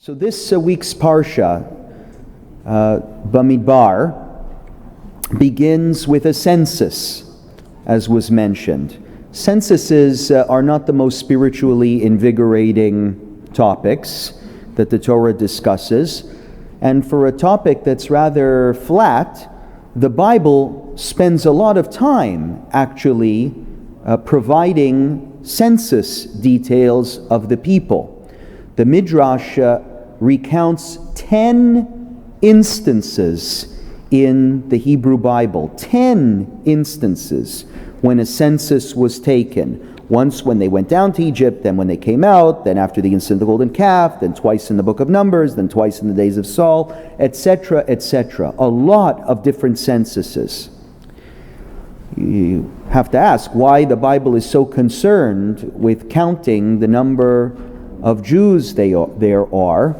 So this week's Parsha, Bemidbar, begins with a census, as was mentioned. Censuses are not the most spiritually invigorating topics that the Torah discusses. And for a topic that's rather flat, the Bible spends a lot of time actually providing census details of the people. The Midrash recounts 10 instances in the Hebrew Bible, 10 instances when a census was taken. Once when they went down to Egypt, then when they came out, then after the incident of the golden calf, then twice in the book of Numbers, then twice in the days of Saul, etc., etc. A lot of different censuses. You have to ask why the Bible is so concerned with counting the number of Jews there are.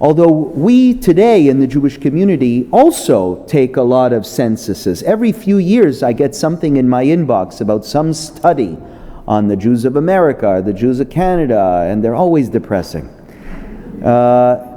Although we today in the Jewish community also take a lot of censuses. Every few years I get something in my inbox about some study on the Jews of America or the Jews of Canada, and they're always depressing.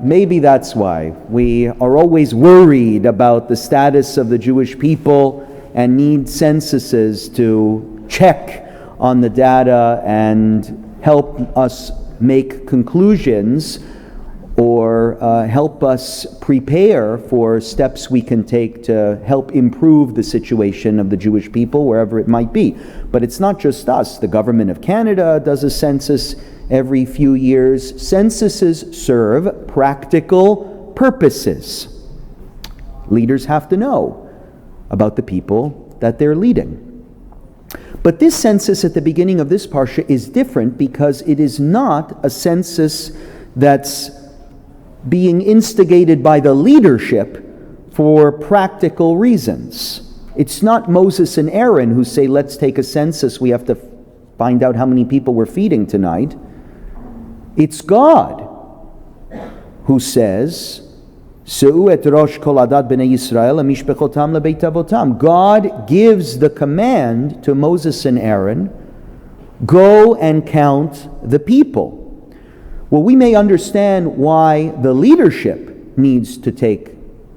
Maybe that's why. We are always worried about the status of the Jewish people and need censuses to check on the data and help us make conclusions or help us prepare for steps we can take to help improve the situation of the Jewish people wherever it might be. But it's not just us. The government of Canada does a census every few years. Censuses serve practical purposes. Leaders have to know about the people that they're leading. But this census at the beginning of this Parsha is different because it is not a census that's being instigated by the leadership for practical reasons. It's not Moses and Aaron who say, let's take a census, we have to find out how many people we're feeding tonight. It's God who says, God gives the command to Moses and Aaron, go and count the people. Well, we may understand why the leadership needs to take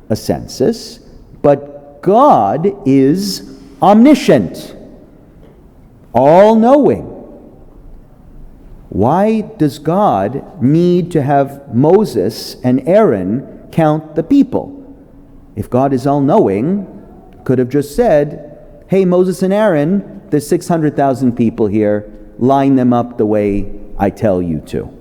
a census, but God is omniscient, all-knowing. Why does God need to have Moses and Aaron count the people? If God is all-knowing, could have just said, hey, Moses and Aaron, there's 600,000 people here, line them up the way I tell you to.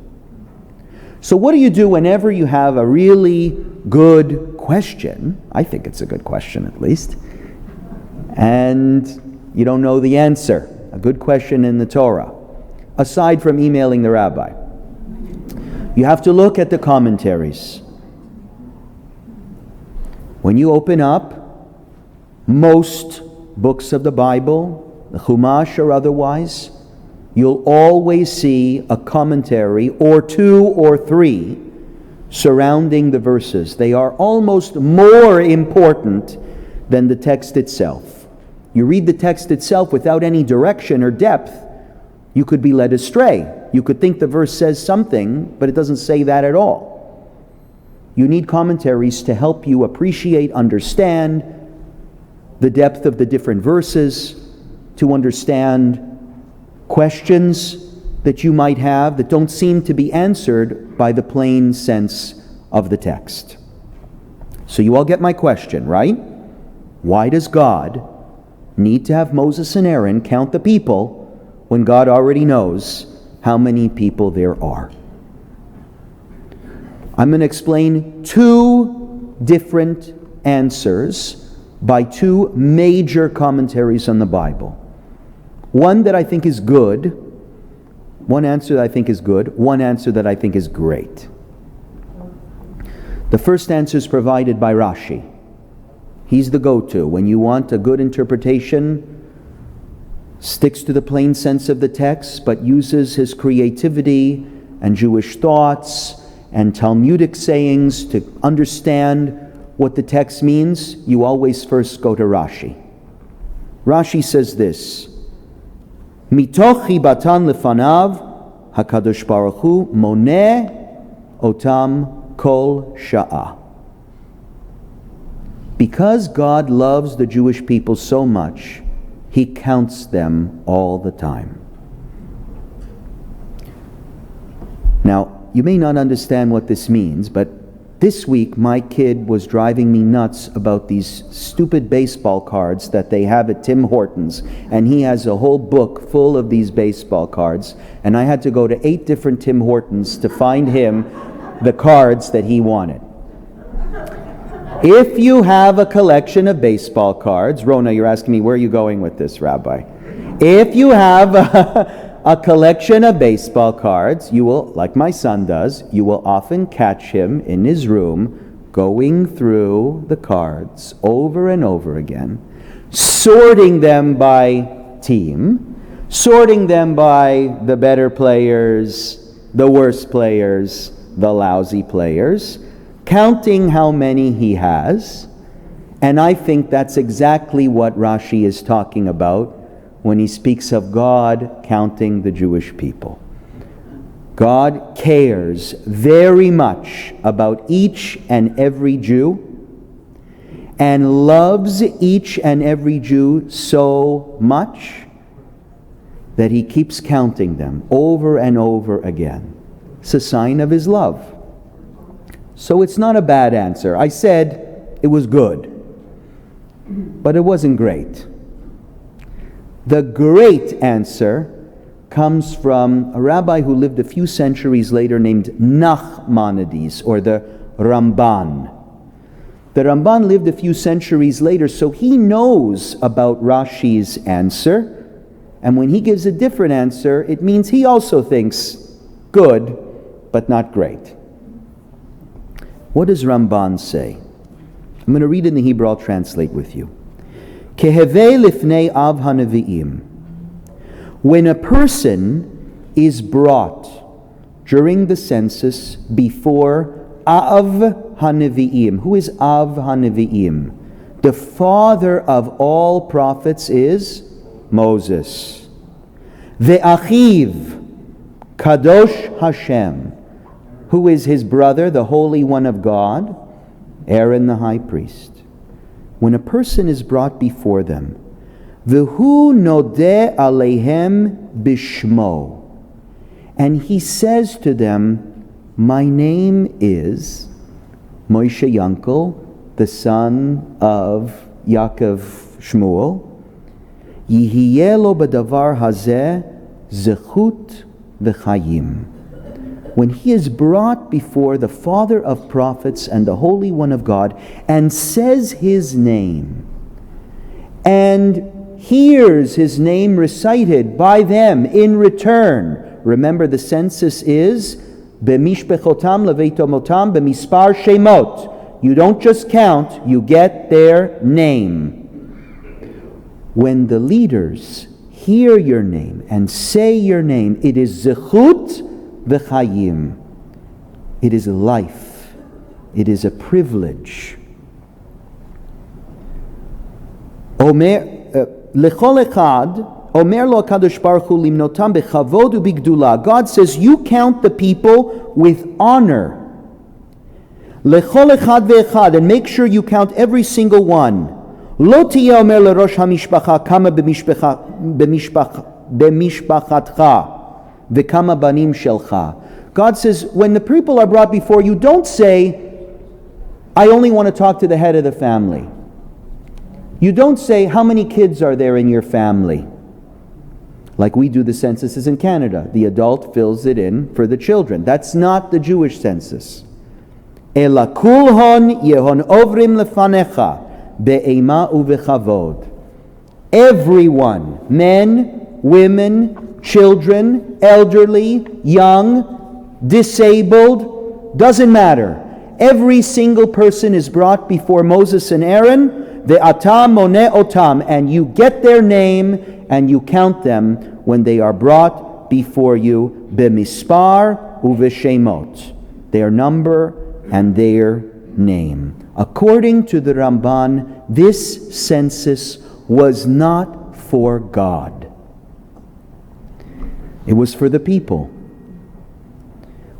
So what do you do whenever you have a really good question? I think it's a good question at least. And you don't know the answer. A good question in the Torah. Aside from emailing the rabbi. You have to look at the commentaries. When you open up most books of the Bible, the Chumash or otherwise, you'll always see a commentary or two or three surrounding the verses. They are almost more important than the text itself. You read the text itself without any direction or depth, you could be led astray. You could think the verse says something, but it doesn't say that at all. You need commentaries to help you appreciate, understand the depth of the different verses, to understand questions that you might have that don't seem to be answered by the plain sense of the text. So you all get my question, right? Why does God need to have Moses and Aaron count the people when God already knows how many people there are? I'm going to explain two different answers by two major commentaries on the Bible. One that I think is good, one answer that I think is good, one answer that I think is great. The first answer is provided by Rashi. He's the go-to. When you want a good interpretation, sticks to the plain sense of the text, but uses his creativity and Jewish thoughts and Talmudic sayings to understand what the text means, you always first go to Rashi. Rashi says this, Mitoch chibatan lefanav, HaKadosh Baruch Hu moneh otam kol sha'ah. Because God loves the Jewish people so much, He counts them all the time. Now, you may not understand what this means, but this week my kid was driving me nuts about these stupid baseball cards that they have at Tim Hortons, and he has a whole book full of these baseball cards, and I had to go to 8 different Tim Hortons to find him the cards that he wanted. If you have a collection of baseball cards, Rona, you're asking me, where are you going with this, Rabbi? If you have a collection of baseball cards, you will, like my son does, you will often catch him in his room going through the cards over and over again, sorting them by team, sorting them by the better players, the worst players, the lousy players, counting how many he has. And I think that's exactly what Rashi is talking about when he speaks of God counting the Jewish people. God cares very much about each and every Jew and loves each and every Jew so much that He keeps counting them over and over again. It's a sign of His love. So it's not a bad answer. I said it was good, but it wasn't great. The great answer comes from a rabbi who lived a few centuries later named Nachmanides, or the Ramban. The Ramban lived a few centuries later, so he knows about Rashi's answer, and when he gives a different answer, it means he also thinks good, but not great. What does Ramban say? I'm going to read in the Hebrew, I'll translate with you. Kehevei lifnei av hanevi'im. When a person is brought during the census before Av hanevi'im. Who is Av hanevi'im? The father of all prophets is Moses. Ve'achiv kadosh Hashem. Who is his brother, the Holy One of God? Aaron the high priest. When a person is brought before them, V'hu nodeh aleihem bishmo, and he says to them, my name is Moshe Yankel, the son of Yaakov Shmuel. Yihiyeh lo b'davar hazeh zechut v'chayim. When he is brought before the Father of prophets and the Holy One of God and says his name and hears his name recited by them in return. Remember, the census is B'mishpechotam leveitomotam b'mispar shemot. You don't just count, you get their name. When the leaders hear your name and say your name, it is zechut v'chayim. It is a life. It is a privilege. Omer lechol echad, Omer lo HaKadosh Baruch Hu limnotam bechavod ubigdula. God says, you count the people with honor. Lechol echad ve'echad, and make sure you count every single one. Lo tiyeh omer lerosh hamishpacha kama b'mishpachatcha. V'kama banim shelcha. God says, when the people are brought before you, don't say, I only want to talk to the head of the family. You don't say, how many kids are there in your family? Like we do the censuses in Canada. The adult fills it in for the children. That's not the Jewish census. Ela kulhon yehon ovrim lefanecha be'ema uvechavod. Everyone, men, women, children, elderly, young, disabled, doesn't matter. Every single person is brought before Moses and Aaron, ve'ata moneh otam, and you get their name and you count them when they are brought before you, b'mispar uveshemot, their number and their name. According to the Ramban, this census was not for God. It was for the people.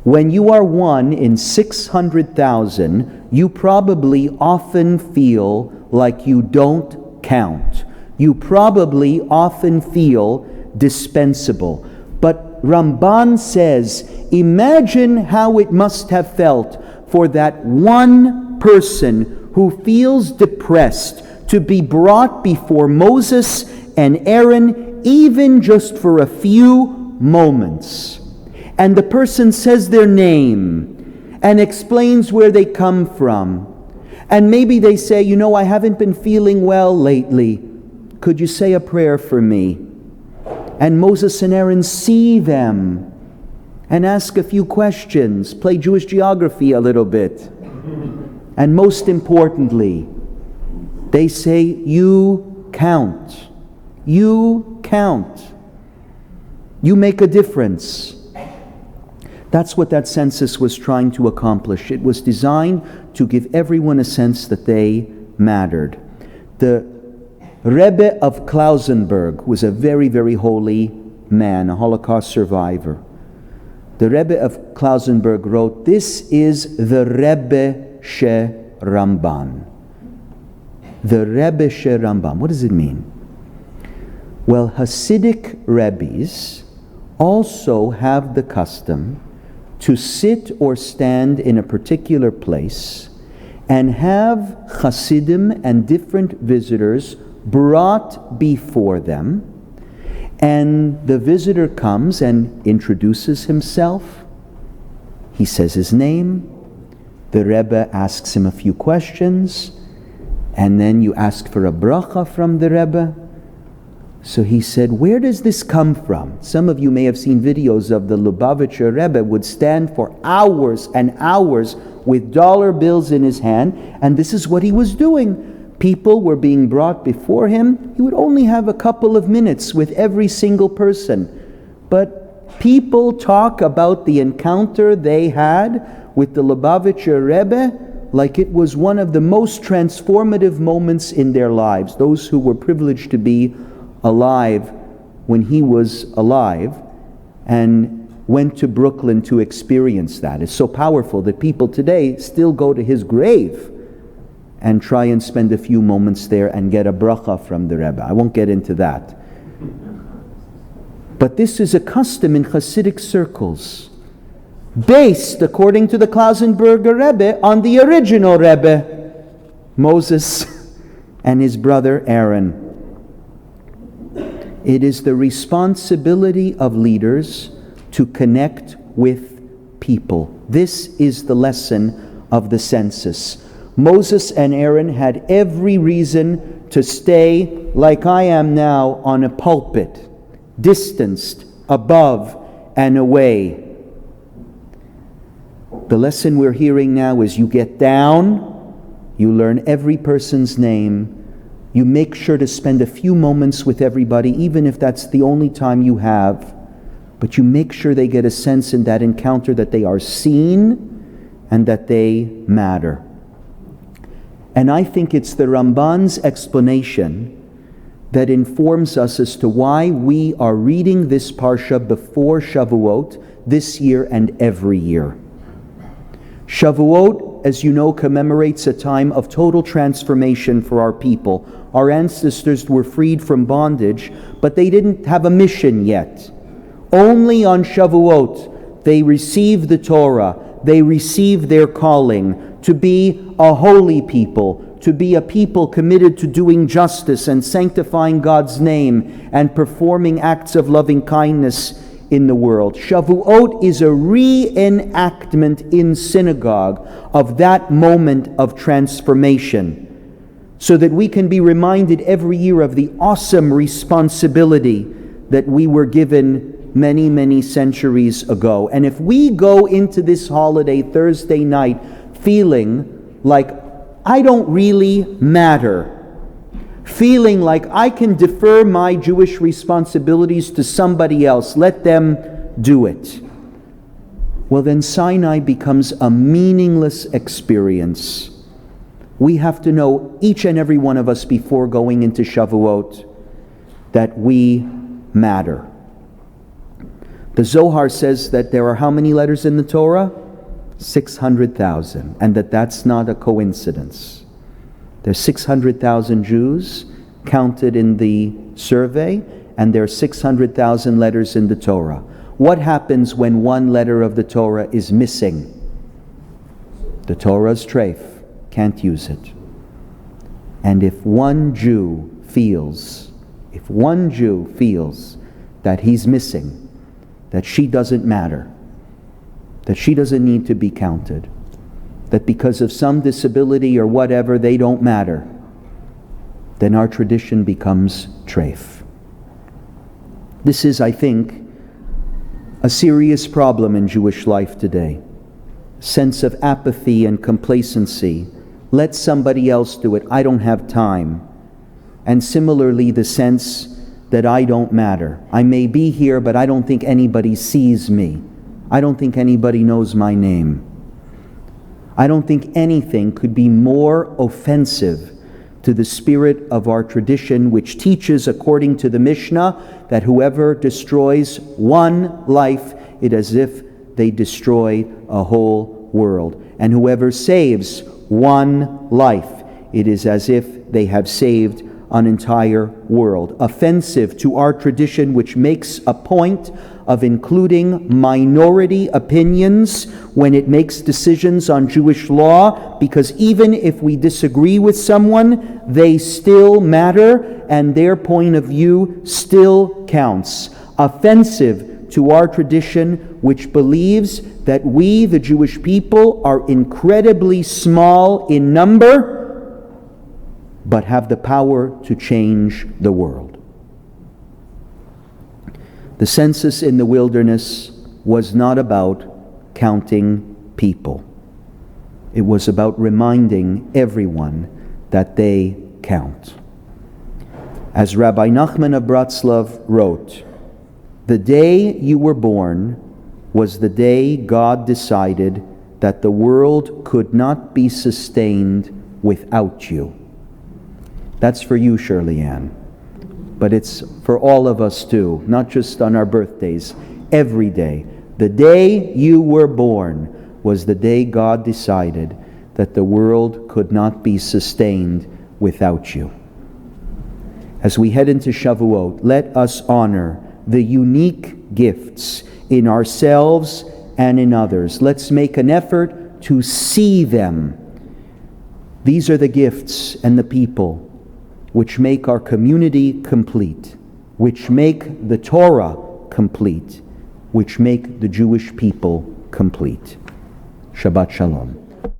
When you are one in 600,000, you probably often feel like you don't count. You probably often feel dispensable. But Ramban says, imagine how it must have felt for that one person who feels depressed to be brought before Moses and Aaron even just for a few moments. And the person says their name and explains where they come from. And maybe they say, I haven't been feeling well lately. Could you say a prayer for me? And Moses and Aaron see them and ask a few questions, play Jewish geography a little bit. And most importantly, they say, you count. You count. You make a difference. That's what that census was trying to accomplish. It was designed to give everyone a sense that they mattered. The Rebbe of Klausenberg was a very, very holy man, a Holocaust survivor. The Rebbe of Klausenberg wrote, this is the Rebbe She Ramban. The Rebbe She Ramban. What does it mean? Well, Hasidic Rebbes also have the custom to sit or stand in a particular place and have Hasidim and different visitors brought before them, and the visitor comes and introduces himself. He says his name. The Rebbe asks him a few questions, and then you ask for a bracha from the Rebbe. So he said, where does this come from? Some of you may have seen videos of the Lubavitcher Rebbe would stand for hours and hours with dollar bills in his hand, and this is what he was doing. People were being brought before him. He would only have a couple of minutes with every single person. But people talk about the encounter they had with the Lubavitcher Rebbe like it was one of the most transformative moments in their lives. Those who were privileged to be alive when he was alive and went to Brooklyn to experience that. It's so powerful that people today still go to his grave and try and spend a few moments there and get a bracha from the Rebbe. I won't get into that. But this is a custom in Hasidic circles, based, according to the Klausenberger Rebbe, on the original Rebbe, Moses and his brother Aaron. It is the responsibility of leaders to connect with people. This is the lesson of the census. Moses and Aaron had every reason to stay like I am now on a pulpit, distanced, above and away. The lesson we're hearing now is you get down, you learn every person's name, you make sure to spend a few moments with everybody, even if that's the only time you have, but you make sure they get a sense in that encounter that they are seen and that they matter. And I think it's the Ramban's explanation that informs us as to why we are reading this Parsha before Shavuot this year and every year. Shavuot, as you know, commemorates a time of total transformation for our people. Our ancestors were freed from bondage, but they didn't have a mission yet. Only on Shavuot they received the Torah, they received their calling to be a holy people, to be a people committed to doing justice and sanctifying God's name and performing acts of loving kindness in the world. Shavuot is a reenactment in synagogue of that moment of transformation, so that we can be reminded every year of the awesome responsibility that we were given many, many centuries ago. And if we go into this holiday Thursday night feeling like I don't really matter, feeling like I can defer my Jewish responsibilities to somebody else, let them do it, well then Sinai becomes a meaningless experience. We have to know, each and every one of us, before going into Shavuot, that we matter. The Zohar says that there are how many letters in the Torah? 600,000, and that's not a coincidence. There's 600,000 Jews counted in the survey, and there are 600,000 letters in the Torah. What happens when one letter of the Torah is missing? The Torah's treif, can't use it. And if one Jew feels that he's missing, that she doesn't matter, that she doesn't need to be counted, that because of some disability or whatever they don't matter, then our tradition becomes treif. This is, I think, a serious problem in Jewish life today. Sense of apathy and complacency. Let somebody else do it. I don't have time. And similarly, the sense that I don't matter. I may be here, but I don't think anybody sees me. I don't think anybody knows my name. I don't think anything could be more offensive to the spirit of our tradition, which teaches, according to the Mishnah, that whoever destroys one life, it is as if they destroy a whole world. And whoever saves one life, it is as if they have saved an entire world. Offensive to our tradition, which makes a point of including minority opinions when it makes decisions on Jewish law, because even if we disagree with someone, they still matter and their point of view still counts. Offensive to our tradition, which believes that we, the Jewish people, are incredibly small in number, but have the power to change the world. The census in the wilderness was not about counting people. It was about reminding everyone that they count. As Rabbi Nachman of Bratslav wrote, "The day you were born was the day God decided that the world could not be sustained without you." That's for you, Shirley Ann. But it's for all of us too, not just on our birthdays, every day. The day you were born was the day God decided that the world could not be sustained without you. As we head into Shavuot, let us honor the unique gifts in ourselves and in others. Let's make an effort to see them. These are the gifts and the people which make our community complete, which make the Torah complete, which make the Jewish people complete. Shabbat Shalom.